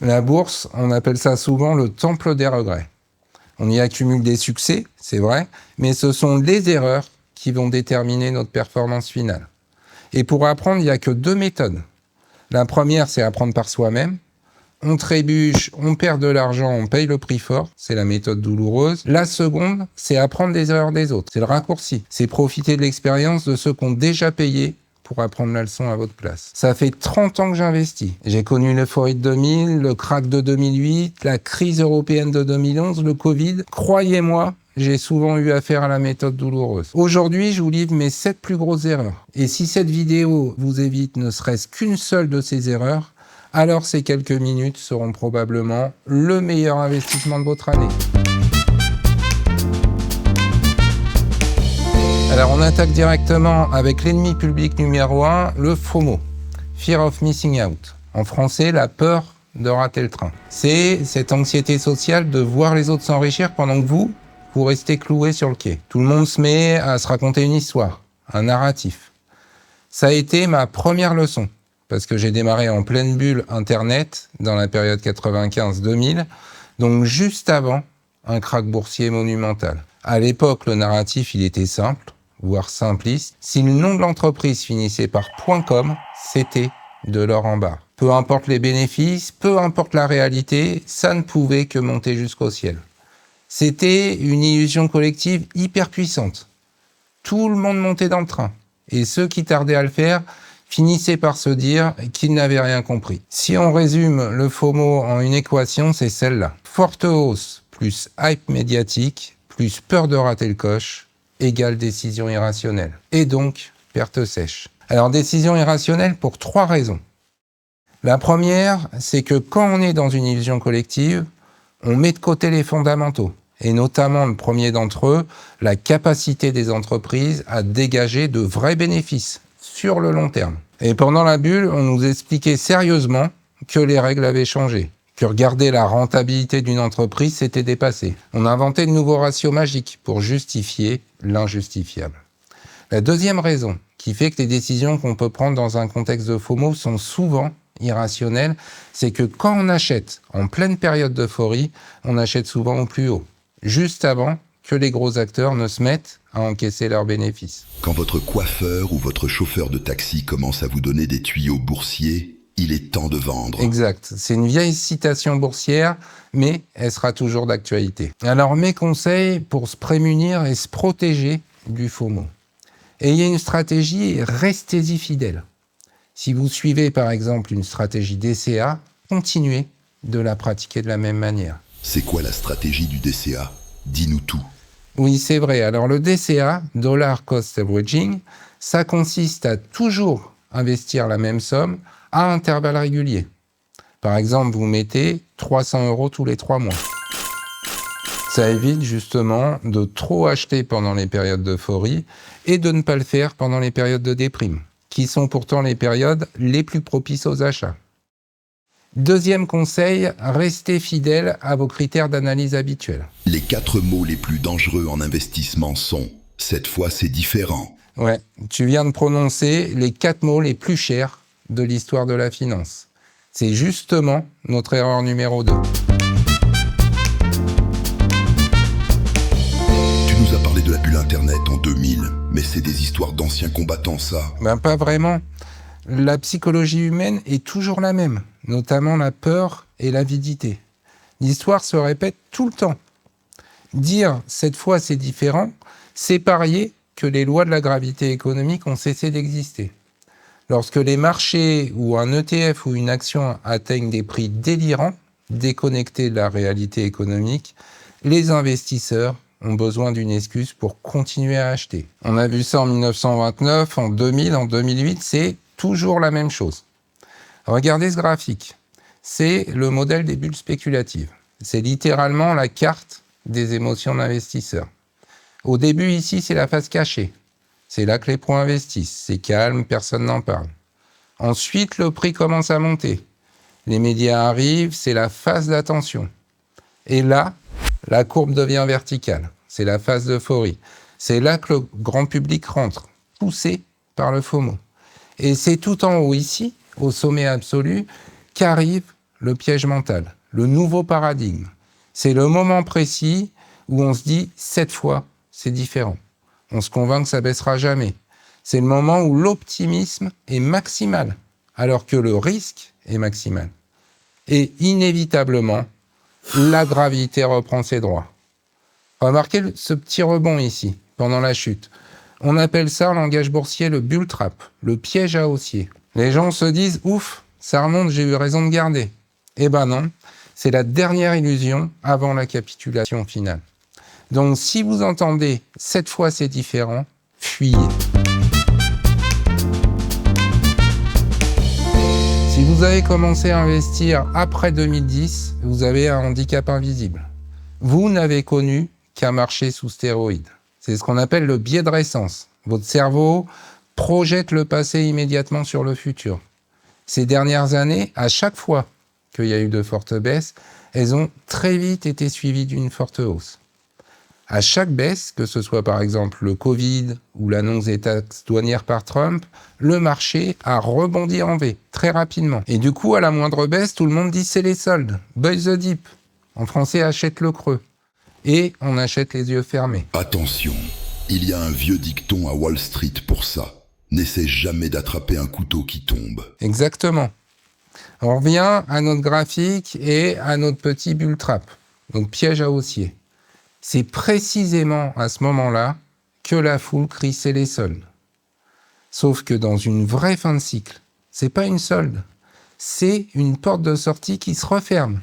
La bourse, on appelle ça souvent le temple des regrets. On y accumule des succès, c'est vrai, mais ce sont les erreurs qui vont déterminer notre performance finale. Et pour apprendre, il n'y a que 2 méthodes. La première, c'est apprendre par soi-même. On trébuche, on perd de l'argent, on paye le prix fort. C'est la méthode douloureuse. La seconde, c'est apprendre des erreurs des autres. C'est le raccourci. C'est profiter de l'expérience de ceux qui ont déjà payé pour apprendre la leçon à votre place. Ça fait 30 ans que j'investis. J'ai connu l'euphorie de 2000, le krach de 2008, la crise européenne de 2011, le Covid. Croyez-moi, j'ai souvent eu affaire à la méthode douloureuse. Aujourd'hui, je vous livre mes 7 plus grosses erreurs. Et si cette vidéo vous évite ne serait-ce qu'une seule de ces erreurs, alors ces quelques minutes seront probablement le meilleur investissement de votre année. Alors on attaque directement avec l'ennemi public numéro 1, le FOMO, Fear of Missing Out. En français, la peur de rater le train. C'est cette anxiété sociale de voir les autres s'enrichir pendant que vous restez cloué sur le quai. Tout le monde se met à se raconter une histoire, un narratif. Ça a été ma première leçon, parce que j'ai démarré en pleine bulle Internet dans la période 95-2000, donc juste avant un krach boursier monumental. À l'époque, le narratif, il était simple, voire simpliste. Si le nom de l'entreprise finissait par .com, c'était de l'or en barre. Peu importe les bénéfices, peu importe la réalité, ça ne pouvait que monter jusqu'au ciel. C'était une illusion collective hyper puissante. Tout le monde montait dans le train. Et ceux qui tardaient à le faire finissaient par se dire qu'ils n'avaient rien compris. Si on résume le FOMO en une équation, c'est celle-là. Forte hausse plus hype médiatique plus peur de rater le coche égale décision irrationnelle. Et donc, perte sèche. Alors, décision irrationnelle pour 3 raisons. La première, c'est que quand on est dans une illusion collective, on met de côté les fondamentaux. Et notamment, le premier d'entre eux, la capacité des entreprises à dégager de vrais bénéfices sur le long terme. Et pendant la bulle, on nous expliquait sérieusement que les règles avaient changé, que regarder la rentabilité d'une entreprise, c'était dépassé. On a inventé de nouveaux ratios magiques pour justifier l'injustifiable. La deuxième raison qui fait que les décisions qu'on peut prendre dans un contexte de FOMO sont souvent irrationnelles, c'est que quand on achète en pleine période d'euphorie, on achète souvent au plus haut, juste avant que les gros acteurs ne se mettent à encaisser leurs bénéfices. Quand votre coiffeur ou votre chauffeur de taxi commence à vous donner des tuyaux boursiers, il est temps de vendre. Exact. C'est une vieille citation boursière, mais elle sera toujours d'actualité. Alors, mes conseils pour se prémunir et se protéger du FOMO. Ayez une stratégie et restez-y fidèle. Si vous suivez, par exemple, une stratégie DCA, continuez de la pratiquer de la même manière. C'est quoi la stratégie du DCA ? Dis-nous tout. Oui, c'est vrai. Alors, le DCA, Dollar Cost Averaging, ça consiste à toujours investir la même somme à intervalles réguliers. Par exemple, vous mettez 300 € tous les 3 mois. Ça évite justement de trop acheter pendant les périodes d'euphorie et de ne pas le faire pendant les périodes de déprime, qui sont pourtant les périodes les plus propices aux achats. Deuxième conseil, restez fidèle à vos critères d'analyse habituels. Les 4 mots les plus dangereux en investissement sont « cette fois c'est différent ». Ouais, tu viens de prononcer les 4 mots les plus chers de l'histoire de la finance. C'est justement notre erreur numéro 2. Tu nous as parlé de la bulle Internet en 2000, mais c'est des histoires d'anciens combattants, ça. Ben pas vraiment. La psychologie humaine est toujours la même, notamment la peur et l'avidité. L'histoire se répète tout le temps. Dire « cette fois c'est différent », c'est parier que les lois de la gravité économique ont cessé d'exister. Lorsque les marchés ou un ETF ou une action atteignent des prix délirants, déconnectés de la réalité économique, les investisseurs ont besoin d'une excuse pour continuer à acheter. On a vu ça en 1929, en 2000, en 2008, c'est toujours la même chose. Regardez ce graphique. C'est le modèle des bulles spéculatives. C'est littéralement la carte des émotions d'investisseurs. Au début, ici, c'est la phase cachée. C'est là que les pros investissent. C'est calme, personne n'en parle. Ensuite, le prix commence à monter. Les médias arrivent, c'est la phase d'attention. Et là, la courbe devient verticale. C'est la phase d'euphorie. C'est là que le grand public rentre, poussé par le FOMO. Et c'est tout en haut ici, au sommet absolu, qu'arrive le piège mental, le nouveau paradigme. C'est le moment précis où on se dit, cette fois, c'est différent. On se convainc que ça baissera jamais. C'est le moment où l'optimisme est maximal, alors que le risque est maximal. Et inévitablement, la gravité reprend ses droits. Remarquez ce petit rebond ici, pendant la chute. On appelle ça en langage boursier le bull trap, le piège à haussier. Les gens se disent « Ouf, ça remonte, j'ai eu raison de garder ». Eh ben non, c'est la dernière illusion avant la capitulation finale. Donc si vous entendez « cette fois c'est différent », fuyez. Si vous avez commencé à investir après 2010, vous avez un handicap invisible. Vous n'avez connu qu'un marché sous stéroïdes. C'est ce qu'on appelle le biais de récence. Votre cerveau projette le passé immédiatement sur le futur. Ces dernières années, à chaque fois qu'il y a eu de fortes baisses, elles ont très vite été suivies d'une forte hausse. À chaque baisse, que ce soit par exemple le Covid ou l'annonce des taxes douanières par Trump, le marché a rebondi en V très rapidement. Et du coup, à la moindre baisse, tout le monde dit c'est les soldes, buy the dip. En français, achète le creux. Et on achète les yeux fermés. Attention, il y a un vieux dicton à Wall Street pour ça. N'essaie jamais d'attraper un couteau qui tombe. Exactement. On revient à notre graphique et à notre petit bull trap, donc piège à haussier. C'est précisément à ce moment-là que la foule crie c'est les soldes. Sauf que dans une vraie fin de cycle, c'est pas une solde, c'est une porte de sortie qui se referme.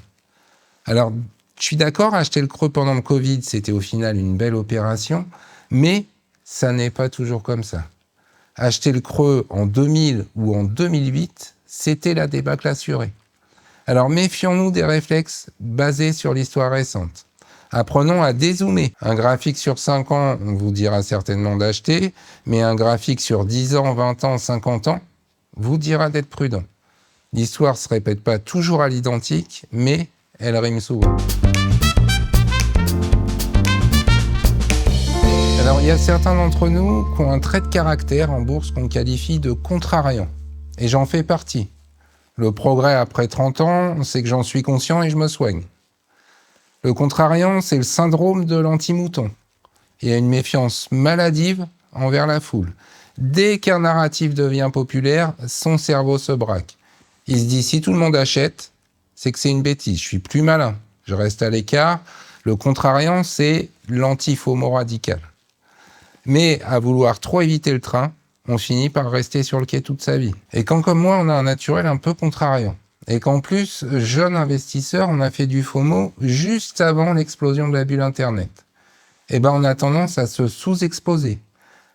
Alors, je suis d'accord, acheter le creux pendant le Covid, c'était au final une belle opération, mais ça n'est pas toujours comme ça. Acheter le creux en 2000 ou en 2008, c'était la débâcle assurée. Alors méfions-nous des réflexes basés sur l'histoire récente. Apprenons à dézoomer. Un graphique sur 5 ans, on vous dira certainement d'acheter, mais un graphique sur 10 ans, 20 ans, 50 ans, vous dira d'être prudent. L'histoire ne se répète pas toujours à l'identique, mais elle rime souvent. Alors, il y a certains d'entre nous qui ont un trait de caractère en bourse qu'on qualifie de contrariant. Et j'en fais partie. Le progrès après 30 ans, c'est que j'en suis conscient et je me soigne. Le contrariant, c'est le syndrome de l'anti-mouton. Il y a une méfiance maladive envers la foule. Dès qu'un narratif devient populaire, son cerveau se braque. Il se dit, si tout le monde achète, c'est que c'est une bêtise, je suis plus malin, je reste à l'écart. Le contrariant, c'est l'anti-FOMO radical. Mais à vouloir trop éviter le train, on finit par rester sur le quai toute sa vie. Et quand, comme moi, on a un naturel un peu contrariant, et qu'en plus, jeune investisseur, on a fait du FOMO juste avant l'explosion de la bulle Internet, eh ben, on a tendance à se sous-exposer,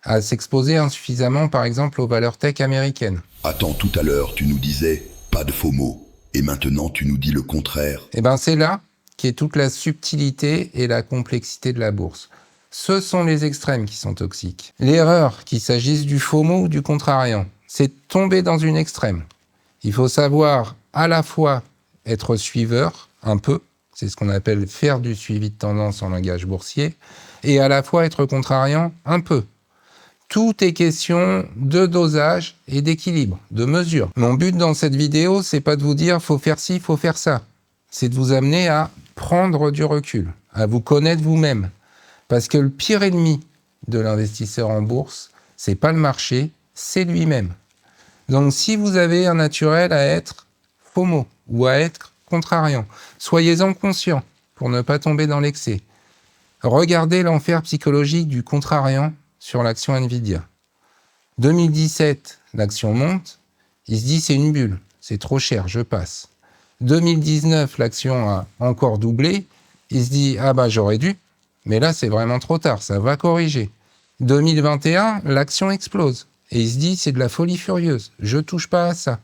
à s'exposer insuffisamment, par exemple, aux valeurs tech américaines. Attends, tout à l'heure, tu nous disais « pas de FOMO ». Et maintenant, tu nous dis le contraire. Eh ben, c'est là qu'est toute la subtilité et la complexité de la bourse. Ce sont les extrêmes qui sont toxiques. L'erreur, qu'il s'agisse du FOMO ou du contrariant, c'est tomber dans une extrême. Il faut savoir à la fois être suiveur, un peu, c'est ce qu'on appelle faire du suivi de tendance en langage boursier, et à la fois être contrariant, un peu. Tout est question de dosage et d'équilibre, de mesure. Mon but dans cette vidéo, c'est pas de vous dire faut faire ci, faut faire ça. C'est de vous amener à prendre du recul, à vous connaître vous-même. Parce que le pire ennemi de l'investisseur en bourse, c'est pas le marché, c'est lui-même. Donc si vous avez un naturel à être FOMO ou à être contrariant, soyez-en conscient pour ne pas tomber dans l'excès. Regardez l'enfer psychologique du contrariant sur l'action Nvidia. 2017, l'action monte, il se dit c'est une bulle, c'est trop cher, je passe. 2019, l'action a encore doublé, il se dit ah bah j'aurais dû, mais là c'est vraiment trop tard, ça va corriger. 2021, l'action explose et il se dit c'est de la folie furieuse, je touche pas à ça.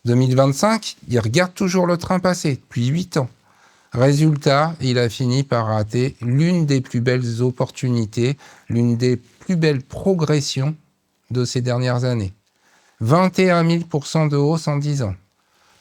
2025, il regarde toujours le train passer depuis 8 ans. Résultat, il a fini par rater l'une des plus belles opportunités, l'une des plus belles progressions de ces dernières années. 21 000% de hausse en 10 ans.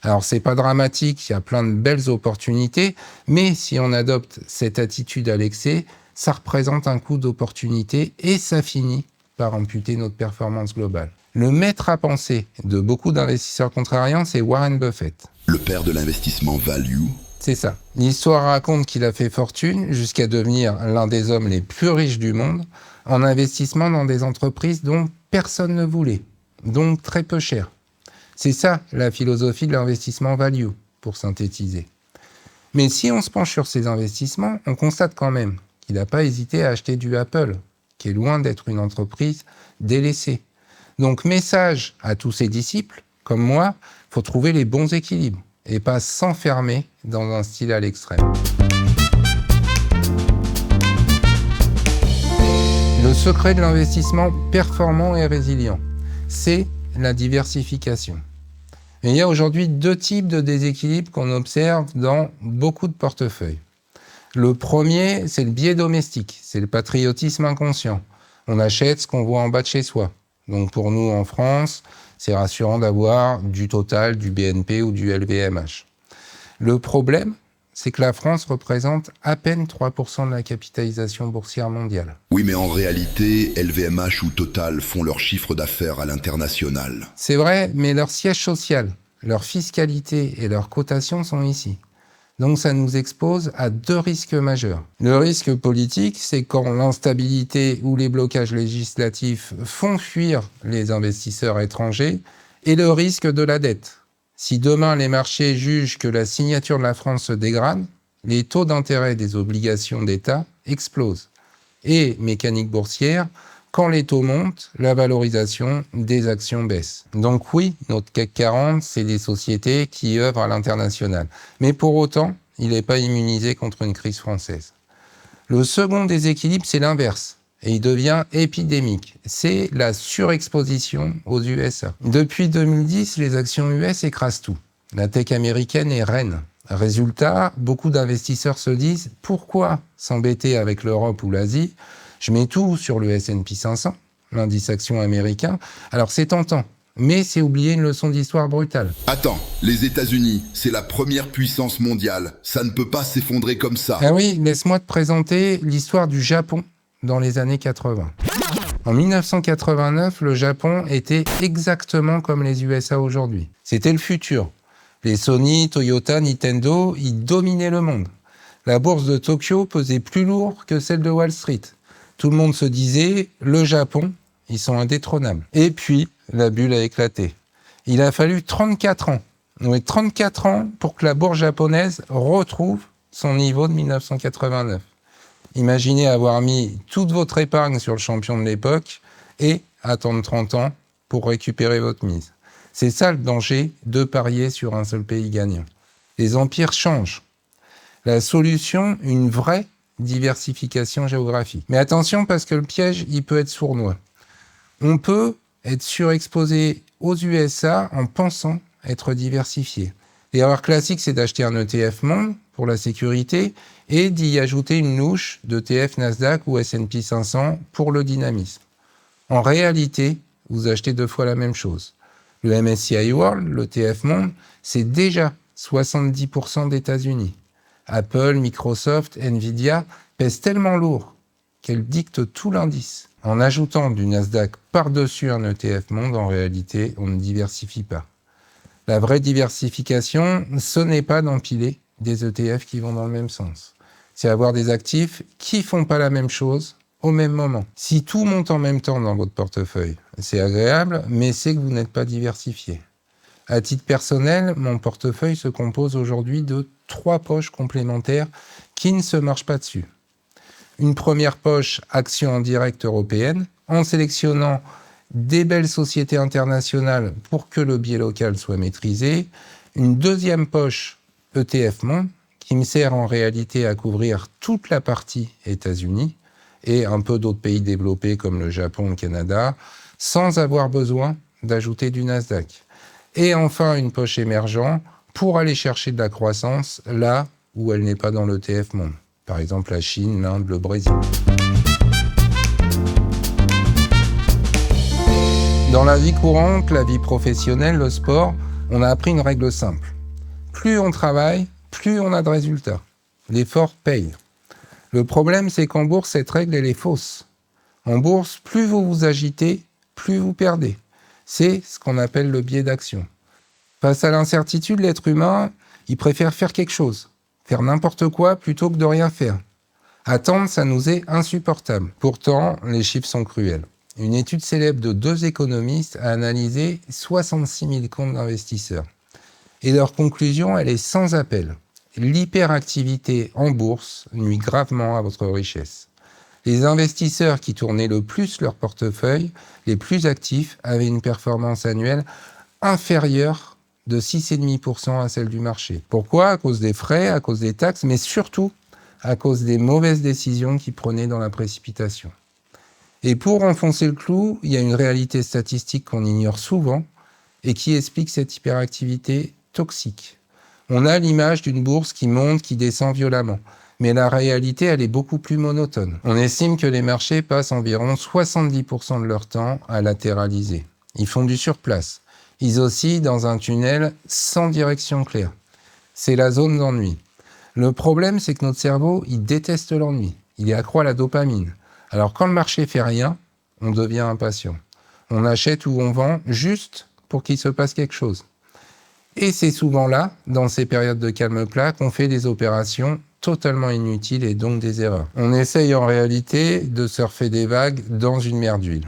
Alors, c'est pas dramatique, il y a plein de belles opportunités, mais si on adopte cette attitude à l'excès, ça représente un coût d'opportunité et ça finit par amputer notre performance globale. Le maître à penser de beaucoup d'investisseurs contrariants, c'est Warren Buffett. Le père de l'investissement value. C'est ça. L'histoire raconte qu'il a fait fortune jusqu'à devenir l'un des hommes les plus riches du monde en investissement dans des entreprises dont personne ne voulait, donc très peu cher. C'est ça la philosophie de l'investissement value, pour synthétiser. Mais si on se penche sur ces investissements, on constate quand même qu'il n'a pas hésité à acheter du Apple, qui est loin d'être une entreprise délaissée. Donc message à tous ses disciples, comme moi, il faut trouver les bons équilibres et pas s'enfermer dans un style à l'extrême. Le secret de l'investissement performant et résilient, c'est la diversification. Et il y a aujourd'hui 2 types de déséquilibres qu'on observe dans beaucoup de portefeuilles. Le premier, c'est le biais domestique, c'est le patriotisme inconscient. On achète ce qu'on voit en bas de chez soi. Donc pour nous en France, c'est rassurant d'avoir du Total, du BNP ou du LVMH. Le problème, c'est que la France représente à peine 3% de la capitalisation boursière mondiale. Oui, mais en réalité, LVMH ou Total font leur chiffre d'affaires à l'international. C'est vrai, mais leur siège social, leur fiscalité et leur cotation sont ici. Donc ça nous expose à 2 risques majeurs. Le risque politique, c'est quand l'instabilité ou les blocages législatifs font fuir les investisseurs étrangers, et le risque de la dette. Si demain les marchés jugent que la signature de la France se dégrade, les taux d'intérêt des obligations d'État explosent. Et, mécanique boursière, quand les taux montent, la valorisation des actions baisse. Donc oui, notre CAC 40, c'est des sociétés qui œuvrent à l'international. Mais pour autant, il n'est pas immunisé contre une crise française. Le second déséquilibre, c'est l'inverse. Et il devient épidémique. C'est la surexposition aux USA. Depuis 2010, les actions US écrasent tout. La tech américaine est reine. Résultat, beaucoup d'investisseurs se disent « Pourquoi s'embêter avec l'Europe ou l'Asie ? Je mets tout sur le S&P 500, l'indice action américain. Alors c'est tentant, mais c'est oublier une leçon d'histoire brutale. Attends, les États-Unis, c'est la première puissance mondiale. Ça ne peut pas s'effondrer comme ça. Ah oui, laisse-moi te présenter l'histoire du Japon dans les années 80. En 1989, le Japon était exactement comme les USA aujourd'hui. C'était le futur. Les Sony, Toyota, Nintendo, ils dominaient le monde. La bourse de Tokyo pesait plus lourd que celle de Wall Street. Tout le monde se disait, le Japon, ils sont indétrônables. Et puis, la bulle a éclaté. Il a fallu 34 ans. Oui, 34 ans pour que la bourse japonaise retrouve son niveau de 1989. Imaginez avoir mis toute votre épargne sur le champion de l'époque et attendre 30 ans pour récupérer votre mise. C'est ça le danger de parier sur un seul pays gagnant. Les empires changent. La solution, une vraie diversification géographique. Mais attention parce que le piège, il peut être sournois. On peut être surexposé aux USA en pensant être diversifié. L'erreur classique, c'est d'acheter un ETF monde pour la sécurité et d'y ajouter une louche d'ETF Nasdaq ou S&P 500 pour le dynamisme. En réalité, vous achetez 2 fois la même chose. Le MSCI World, l'ETF monde, c'est déjà 70% d'États-Unis. Apple, Microsoft, Nvidia pèsent tellement lourd qu'elles dictent tout l'indice. En ajoutant du Nasdaq par-dessus un ETF monde, en réalité, on ne diversifie pas. La vraie diversification, ce n'est pas d'empiler des ETF qui vont dans le même sens. C'est avoir des actifs qui font pas la même chose au même moment. Si tout monte en même temps dans votre portefeuille, c'est agréable, mais c'est que vous n'êtes pas diversifié. À titre personnel, mon portefeuille se compose aujourd'hui de 3 poches complémentaires qui ne se marchent pas dessus. Une première poche actions en direct européennes, en sélectionnant des belles sociétés internationales pour que le biais local soit maîtrisé. Une deuxième poche ETF monde, qui me sert en réalité à couvrir toute la partie États-Unis et un peu d'autres pays développés comme le Japon, le Canada, sans avoir besoin d'ajouter du Nasdaq. Et enfin, une poche émergent pour aller chercher de la croissance là où elle n'est pas dans l'ETF monde. Par exemple, la Chine, l'Inde, le Brésil. Dans la vie courante, la vie professionnelle, le sport, on a appris une règle simple. Plus on travaille, plus on a de résultats. L'effort paye. Le problème, c'est qu'en bourse, cette règle, elle est fausse. En bourse, plus vous vous agitez, plus vous perdez. C'est ce qu'on appelle le biais d'action. Face à l'incertitude, l'être humain, il préfère faire quelque chose, faire n'importe quoi plutôt que de rien faire. Attendre, ça nous est insupportable. Pourtant, les chiffres sont cruels. Une étude célèbre de 2 économistes a analysé 66 000 comptes d'investisseurs. Et leur conclusion, elle est sans appel. L'hyperactivité en bourse nuit gravement à votre richesse. Les investisseurs qui tournaient le plus leur portefeuille, les plus actifs, avaient une performance annuelle inférieure de 6,5% à celle du marché. Pourquoi ? À cause des frais, à cause des taxes, mais surtout à cause des mauvaises décisions qu'ils prenaient dans la précipitation. Et pour enfoncer le clou, il y a une réalité statistique qu'on ignore souvent et qui explique cette hyperactivité toxique. On a l'image d'une bourse qui monte, qui descend violemment. Mais la réalité, elle est beaucoup plus monotone. On estime que les marchés passent environ 70% de leur temps à latéraliser. Ils font du surplace. Ils oscillent dans un tunnel sans direction claire. C'est la zone d'ennui. Le problème, c'est que notre cerveau, il déteste l'ennui. Il y accroît la dopamine. Alors quand le marché fait rien, on devient impatient. On achète ou on vend juste pour qu'il se passe quelque chose. Et c'est souvent là, dans ces périodes de calme plat, qu'on fait des opérations totalement inutiles et donc des erreurs. On essaye en réalité de surfer des vagues dans une mer d'huile.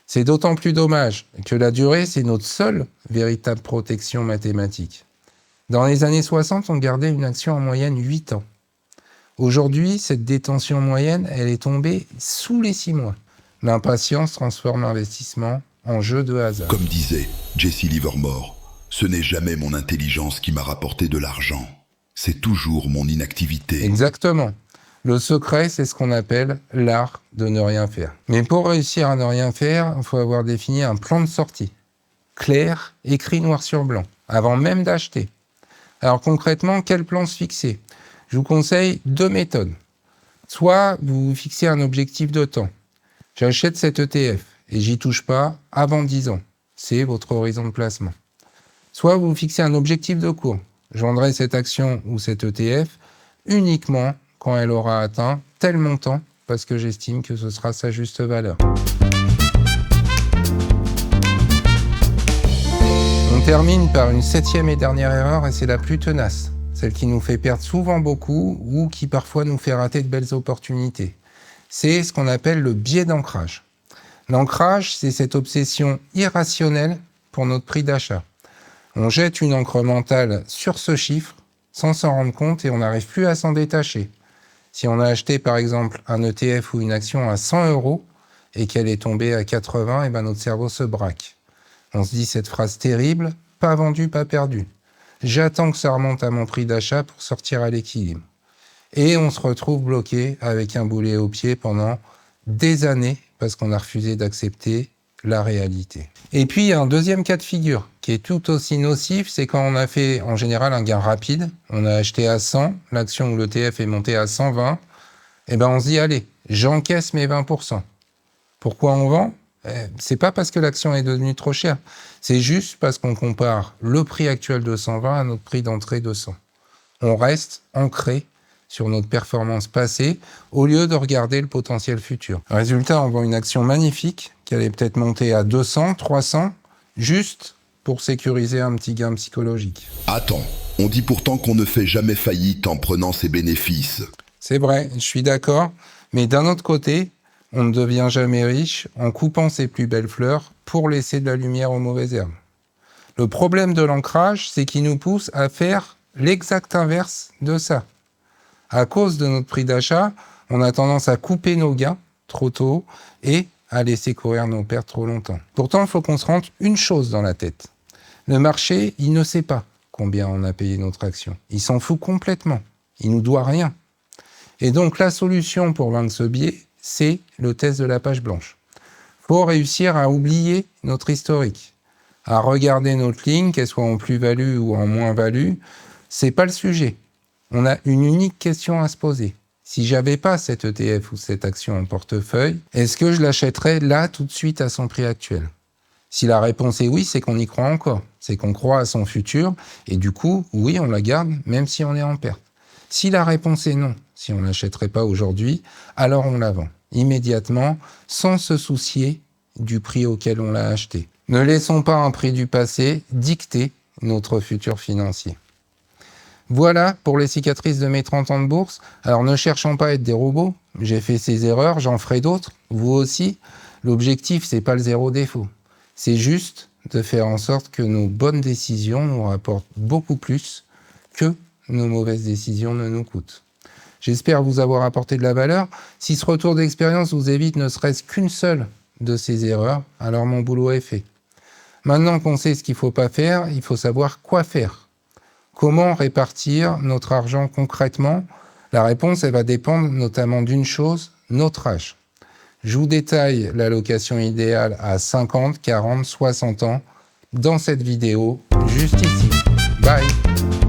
C'est d'autant plus dommage que la durée, c'est notre seule véritable protection mathématique. Dans les années 60, on gardait une action en moyenne 8 ans. Aujourd'hui, cette détention moyenne, elle est tombée sous les 6 mois. L'impatience transforme l'investissement en jeu de hasard. Comme disait Jesse Livermore, ce n'est jamais mon intelligence qui m'a rapporté de l'argent. C'est toujours mon inactivité. Exactement. Le secret, c'est ce qu'on appelle l'art de ne rien faire. Mais pour réussir à ne rien faire, il faut avoir défini un plan de sortie. Clair, écrit noir sur blanc, avant même d'acheter. Alors concrètement, quel plan se fixer ? Je vous conseille 2 méthodes. Soit vous vous fixez un objectif de temps. J'achète cet ETF et j'y touche pas avant 10 ans. C'est votre horizon de placement. Soit vous vous fixez un objectif de cours. Je vendrai cette action ou cet ETF uniquement quand elle aura atteint tel montant parce que j'estime que ce sera sa juste valeur. On termine par une 7e et dernière erreur et c'est la plus tenace. Celle qui nous fait perdre souvent beaucoup ou qui parfois nous fait rater de belles opportunités. C'est ce qu'on appelle le biais d'ancrage. L'ancrage, c'est cette obsession irrationnelle pour notre prix d'achat. On jette une encre mentale sur ce chiffre sans s'en rendre compte et on n'arrive plus à s'en détacher. Si on a acheté par exemple un ETF ou une action à 100 € et qu'elle est tombée à 80, et ben notre cerveau se braque. On se dit cette phrase terrible, pas vendu, pas perdu. J'attends que ça remonte à mon prix d'achat pour sortir à l'équilibre. Et on se retrouve bloqué avec un boulet au pied pendant des années parce qu'on a refusé d'accepter la réalité. Et puis, il y a un deuxième cas de figure qui est tout aussi nocif, c'est quand on a fait en général un gain rapide, on a acheté à 100, l'action ou l'ETF est montée à 120, et ben on se dit, allez, j'encaisse mes 20%. Pourquoi on vend ? C'est pas parce que l'action est devenue trop chère, c'est juste parce qu'on compare le prix actuel de 120 à notre prix d'entrée de 100. On reste ancré sur notre performance passée au lieu de regarder le potentiel futur. Résultat, on vend une action magnifique qui allait peut-être monter à 200, 300, juste pour sécuriser un petit gain psychologique. Attends, on dit pourtant qu'on ne fait jamais faillite en prenant ses bénéfices. C'est vrai, je suis d'accord, mais d'un autre côté, on ne devient jamais riche en coupant ses plus belles fleurs pour laisser de la lumière aux mauvaises herbes. Le problème de l'ancrage, c'est qu'il nous pousse à faire l'exact inverse de ça. À cause de notre prix d'achat, on a tendance à couper nos gains trop tôt et à laisser courir nos pertes trop longtemps. Pourtant, il faut qu'on se rende une chose dans la tête. Le marché, il ne sait pas combien on a payé notre action. Il s'en fout complètement. Il nous doit rien. Et donc, la solution pour vaincre ce biais, c'est le test de la page blanche. Il faut réussir à oublier notre historique, à regarder notre ligne, qu'elle soit en plus-value ou en moins-value. C'est pas le sujet. On a une unique question à se poser. Si j'avais pas cet ETF ou cette action en portefeuille, est-ce que je l'achèterais là tout de suite à son prix actuel ? Si la réponse est oui, c'est qu'on y croit encore. C'est qu'on croit à son futur et du coup, oui, on la garde même si on est en perte. Si la réponse est non, si on ne l'achèterait pas aujourd'hui, alors on la vend immédiatement sans se soucier du prix auquel on l'a acheté. Ne laissons pas un prix du passé dicter notre futur financier. Voilà pour les cicatrices de mes 30 ans de bourse. Alors ne cherchons pas à être des robots. J'ai fait ces erreurs, j'en ferai d'autres, vous aussi. L'objectif, c'est pas le zéro défaut. C'est juste de faire en sorte que nos bonnes décisions nous rapportent beaucoup plus que nos mauvaises décisions ne nous coûtent. J'espère vous avoir apporté de la valeur. Si ce retour d'expérience vous évite ne serait-ce qu'une seule de ces erreurs, alors mon boulot est fait. Maintenant qu'on sait ce qu'il ne faut pas faire, il faut savoir quoi faire. Comment répartir notre argent concrètement? La réponse, elle va dépendre notamment d'une chose, notre âge. Je vous détaille l'allocation idéale à 50, 40, 60 ans dans cette vidéo, juste ici. Bye!